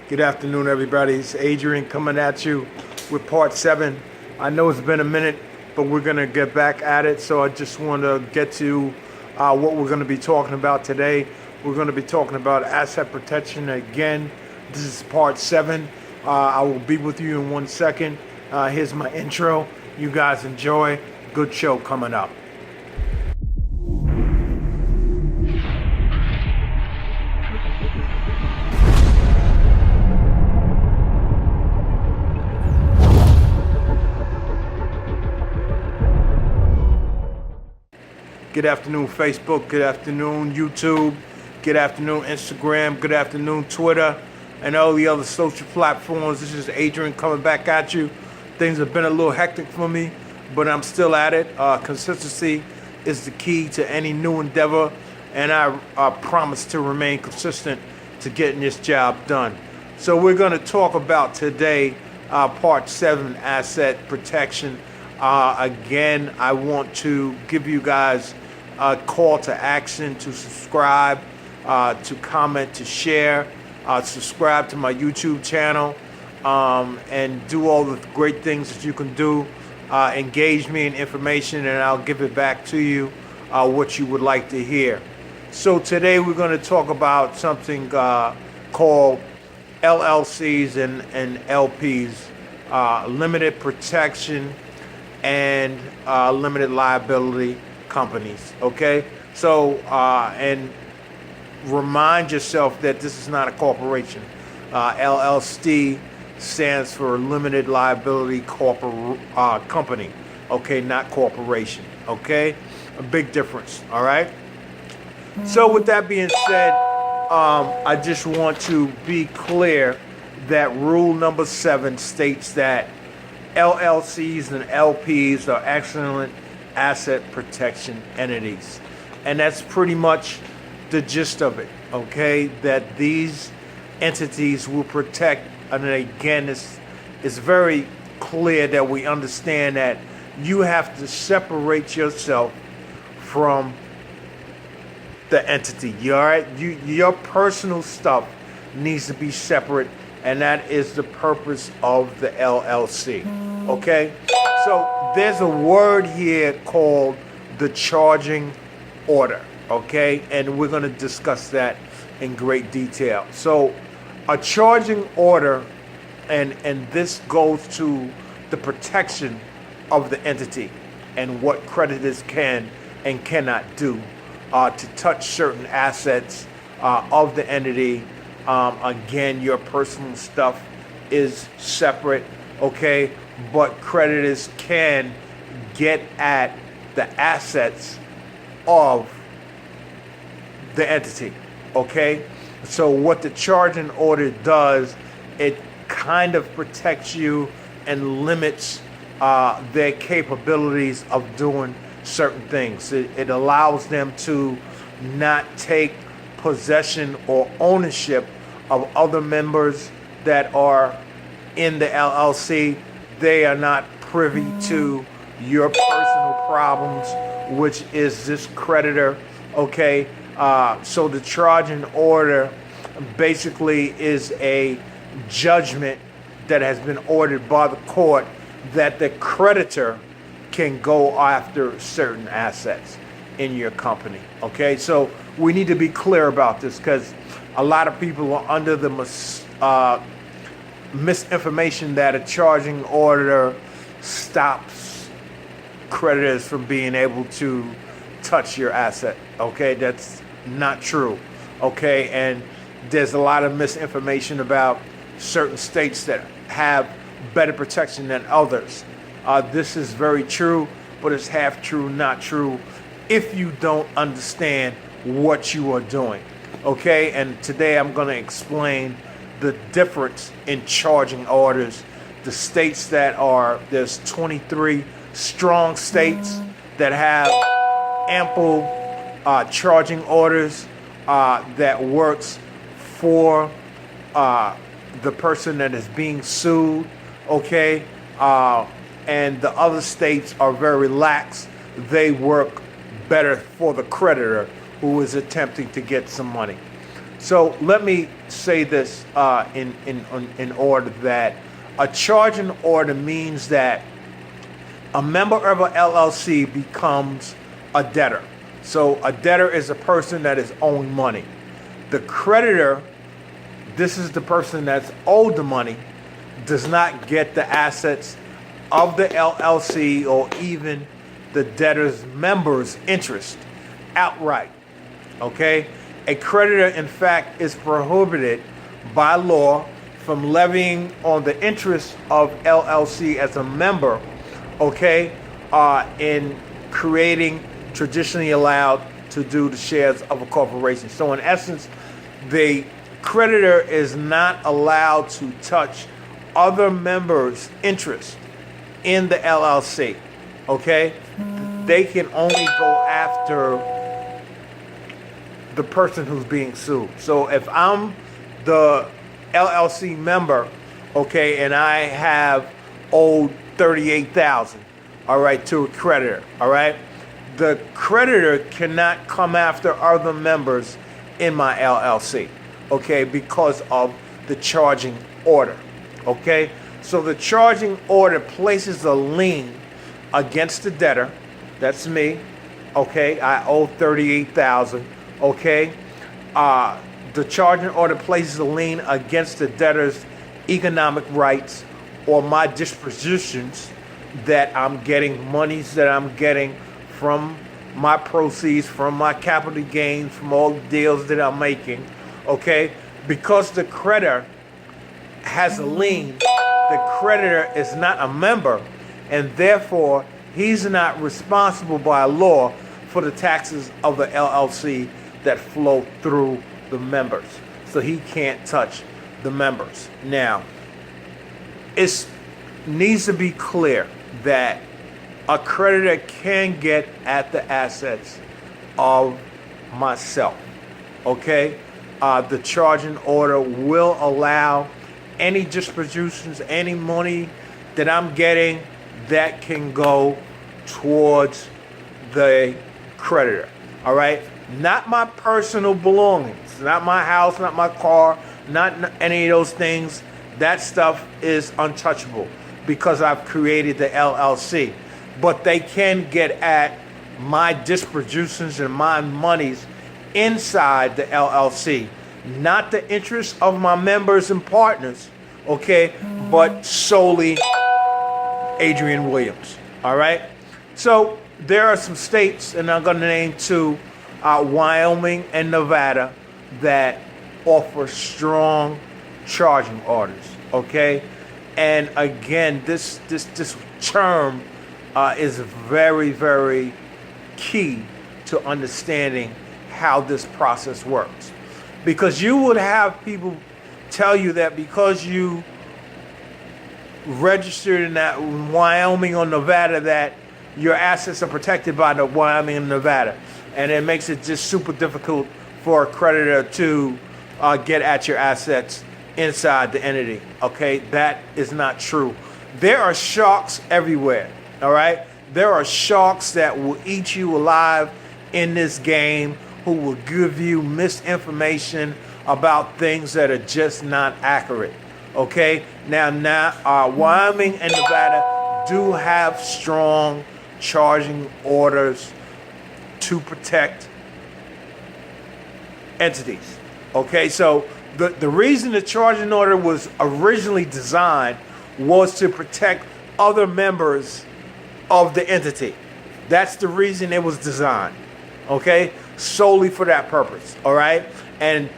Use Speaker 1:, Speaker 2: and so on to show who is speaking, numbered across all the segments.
Speaker 1: Good afternoon, everybody. It's Adrian coming at you with part 7. I know it's been a minute, but we're going to get back at it. So I just want to get to what we're going to be talking about today. We're going to be talking about asset protection again. This is part 7. I will be with you in 1 second. Here's my intro. You guys enjoy. Good show coming up. Good afternoon, Facebook. Good afternoon, YouTube. Good afternoon, Instagram. Good afternoon, Twitter, and all the other social platforms. This is Adrian coming back at you. Things have been a little hectic for me, but I'm still at it. Consistency is the key to any new endeavor, and I promise to remain consistent to getting this job done. So we're going to talk about today part 7, asset protection. Again, I want to give you guys a call to action, to subscribe, to comment, to share, subscribe to my YouTube channel, and do all the great things that you can do. Engage me in information, and I'll give it back to you what you would like to hear. So today we're going to talk about something called LLCs and LPs, limited protection and limited liability companies. Okay, so and remind yourself that this is not a corporation. LLC stands for limited liability company. Okay, not corporation. Okay, a big difference. All right. So with that being said, I just want to be clear that rule number 7 states that LLCs and LPs are excellent asset protection entities. And that's pretty much the gist of it, okay? That these entities will protect, and again, it's very clear that we understand that you have to separate yourself from the entity, all right? Your personal stuff needs to be separate, and that is the purpose of the LLC, okay? So there's a word here called the charging order, okay? And we're going to discuss that in great detail. So a charging order, and this goes to the protection of the entity and what creditors can and cannot do to touch certain assets of the entity. Again, your personal stuff is separate, okay? But creditors can get at the assets of the entity, okay? So what the charging order does, it kind of protects you and limits their capabilities of doing certain things. It allows them to not take possession or ownership of other members that are in the LLC. They are not privy to your personal problems, which is this creditor, okay? So the charging order basically is a judgment that has been ordered by the court that the creditor can go after certain assets in your company, okay? So we need to be clear about this, because a lot of people are under the misinformation that a charging order stops creditors from being able to touch your asset, okay? That's not true, okay? And there's a lot of misinformation about certain states that have better protection than others. This is very true, but it's half true, not true, if you don't understand what you are doing, okay? And today I'm going to explain the difference in charging orders. The states that are, there's 23 strong states that have ample charging orders that works for the person that is being sued, okay? And the other states are very lax. They work better for the creditor who is attempting to get some money. So let me say this in order that a charging order means that a member of an LLC becomes a debtor. So a debtor is a person that is owing money. The creditor, this is the person that's owed the money, does not get the assets of the LLC or even the debtor's members' interest outright. Okay? A creditor, in fact, is prohibited by law from levying on the interest of LLC as a member, okay, in creating traditionally allowed to do the shares of a corporation. So in essence, the creditor is not allowed to touch other members' interest in the LLC, okay? They can only go after the person who's being sued. So if I'm the LLC member, okay, and I have owed $38,000, all right, to a creditor, all right, the creditor cannot come after other members in my LLC, okay, because of the charging order, okay? So the charging order places a lien against the debtor, that's me, okay, I owe $38,000, okay? The charging order places a lien against the debtor's economic rights or my dispositions that I'm getting, monies that I'm getting from my proceeds, from my capital gains, from all the deals that I'm making, okay? Because the creditor has a lien, the creditor is not a member, and therefore he's not responsible by law for the taxes of the LLC that flow through the members. So he can't touch the members. Now, it needs to be clear that a creditor can get at the assets of myself, okay? The charging order will allow any distributions, any money that I'm getting that can go towards the creditor, all right? Not my personal belongings, not my house, not my car, not any of those things. That stuff is untouchable because I've created the LLC. But they can get at my distributions and my monies inside the LLC, not the interests of my members and partners, okay, but solely Adrian Williams, all right? So there are some states, and I'm going to name two, Wyoming and Nevada, that offer strong charging orders, okay? And again, this term is very, very key to understanding how this process works. Because you would have people tell you that because you registered in that Wyoming or Nevada that your assets are protected by the Wyoming and Nevada. And it makes it just super difficult for a creditor to get at your assets inside the entity, okay? That is not true. There are sharks everywhere, all right? There are sharks that will eat you alive in this game, who will give you misinformation about things that are just not accurate, okay? Now, Wyoming and Nevada do have strong charging orders to protect entities, okay? So the reason the charging order was originally designed was to protect other members of the entity. That's the reason it was designed, okay? Solely for that purpose, all right? And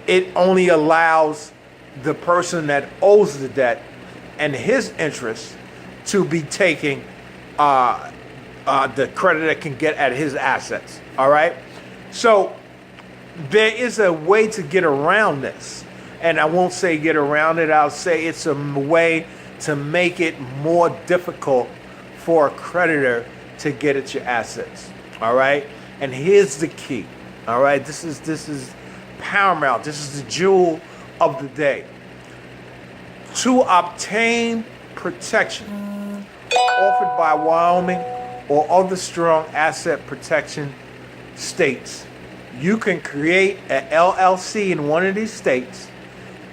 Speaker 1: it only allows the person that owes the debt and his interest to be taking the creditor can get at his assets, all right? So there is a way to get around this. And I won't say get around it, I'll say it's a way to make it more difficult for a creditor to get at your assets, all right? And here's the key, all right? This is paramount. This is the jewel of the day. To obtain protection offered by Wyoming or other strong asset protection states, You can create an LLC in one of these states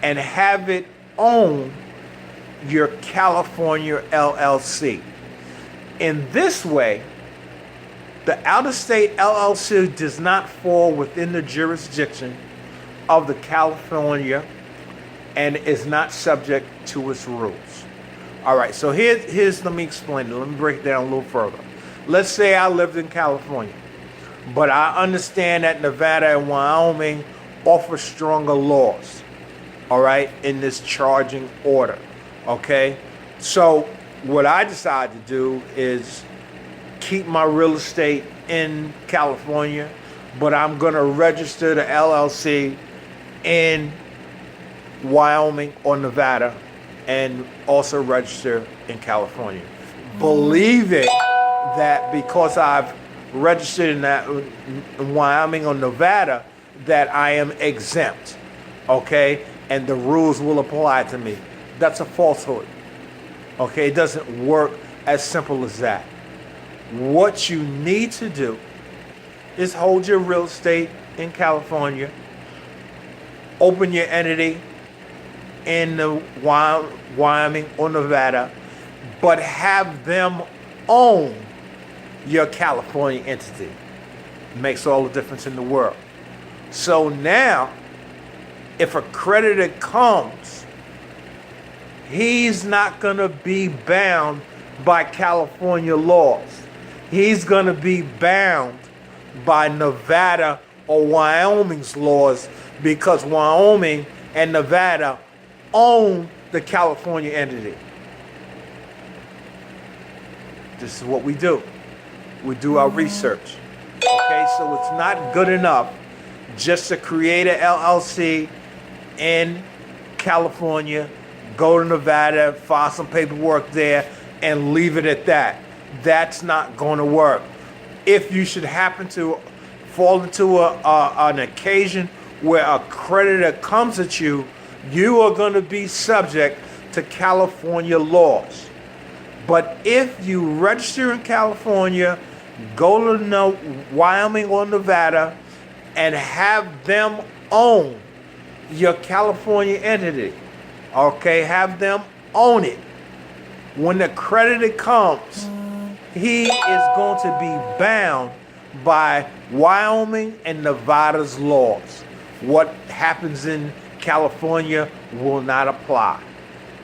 Speaker 1: and have it own your California LLC. In this way, the out-of-state LLC does not fall within the jurisdiction of the California and is not subject to its rules. All right, so here's let me explain it. Let me break it down a little further. Let's say I lived in California, but I understand that Nevada and Wyoming offer stronger laws, all right, in this charging order, okay? So what I decided to do is keep my real estate in California, but I'm going to register the LLC in Wyoming or Nevada and also register in California. Believing that because I've registered in Wyoming or Nevada that I am exempt, okay, and the rules will apply to me. That's a falsehood, okay? It doesn't work as simple as that. What you need to do is hold your real estate in California, open your entity in the Wyoming or Nevada, but have them own your California entity. Makes all the difference in the world. So now, if a creditor comes, he's not going to be bound by California laws. He's going to be bound by Nevada or Wyoming's laws because Wyoming and Nevada own the California entity. This is what we do. We do our research. Okay, so it's not good enough just to create an LLC in California, go to Nevada, file some paperwork there, and leave it at that. That's not going to work. If you should happen to fall into an occasion where a creditor comes at you, you are going to be subject to California laws. But if you register in California, go to Wyoming or Nevada, and have them own your California entity, okay, have them own it. When the creditor comes, he is going to be bound by Wyoming and Nevada's laws. What happens in California will not apply.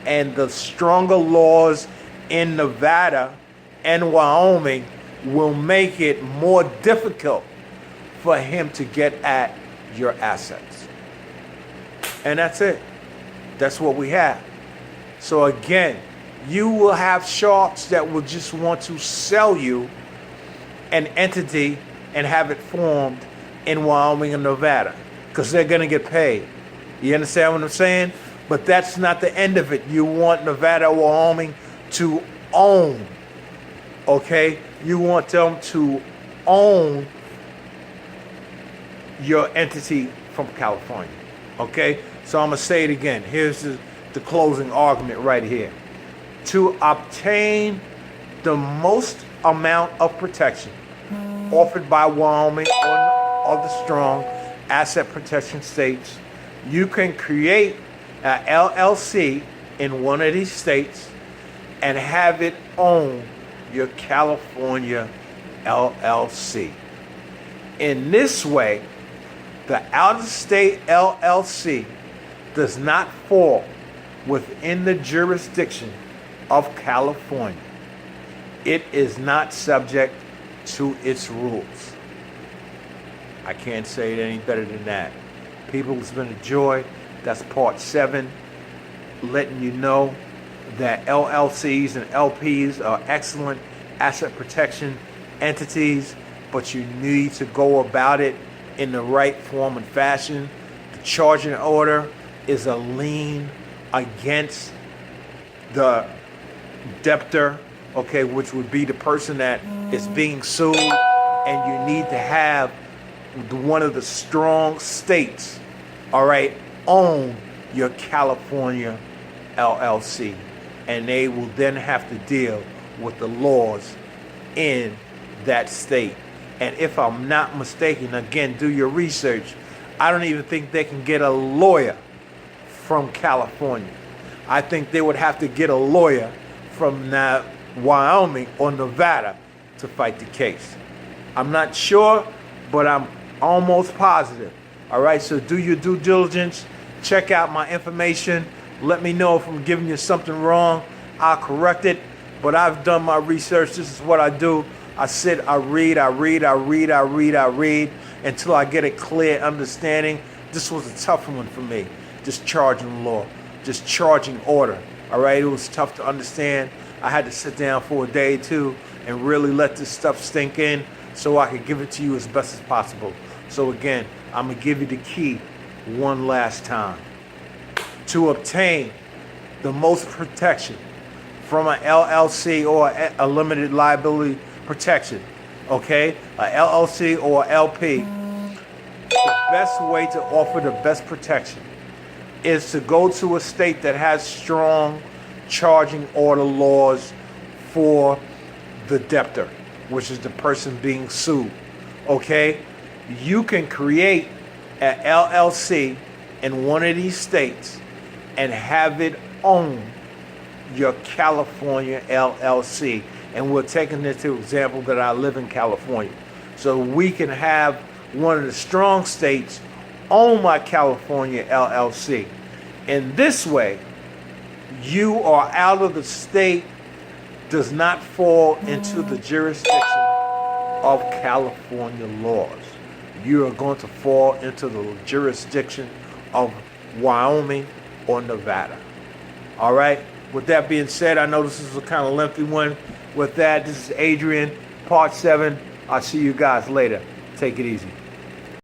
Speaker 1: And the stronger laws in Nevada and Wyoming will make it more difficult for him to get at your assets. And that's it. That's what we have. So again, you will have sharks that will just want to sell you an entity and have it formed in Wyoming and Nevada because they're going to get paid. You understand what I'm saying? But that's not the end of it. You want Nevada or Wyoming to own, okay? You want them to own your entity from California, okay? So I'm going to say it again. Here's the closing argument right here. To obtain the most amount of protection offered by Wyoming or the strong asset protection states, you can create an LLC in one of these states and have it own your California LLC. In this way, the out-of-state LLC does not fall within the jurisdiction of California. It is not subject to its rules. I can't say it any better than that. People, it's been a joy. That's part 7, letting you know that LLCs and LPs are excellent asset protection entities, but you need to go about it in the right form and fashion. The charging order is a lien against the debtor, okay, which would be the person that is being sued, and you need to have one of the strong states, all right, own your California LLC, and they will then have to deal with the laws in that state. And if I'm not mistaken, again, do your research, I don't even think they can get a lawyer from California. I think they would have to get a lawyer from Wyoming or Nevada to fight the case. I'm not sure, but I'm almost positive. All right, so do your due diligence. Check out my information. Let me know if I'm giving you something wrong. I'll correct it. But I've done my research. This is what I do. I sit, I read until I get a clear understanding. This was a tough one for me. Just charging law, just charging order. All right, it was tough to understand. I had to sit down for a day or two and really let this stuff sink in so I could give it to you as best as possible. So again, I'm gonna give you the key one last time. To obtain the most protection from an LLC or a limited liability protection, okay? A LLC or LP, the best way to offer the best protection is to go to a state that has strong charging order laws for the debtor, which is the person being sued, okay? You can create an LLC in one of these states and have it own your California LLC. And we're taking this to example that I live in California. So we can have one of the strong states own my California LLC. In this way, you are out of the state, does not fall into the jurisdiction of California laws. You are going to fall into the jurisdiction of Wyoming or Nevada. All right? With that being said, I know this is a kind of lengthy one. With that, this is Adrian, part 7. I'll see you guys later. Take it easy.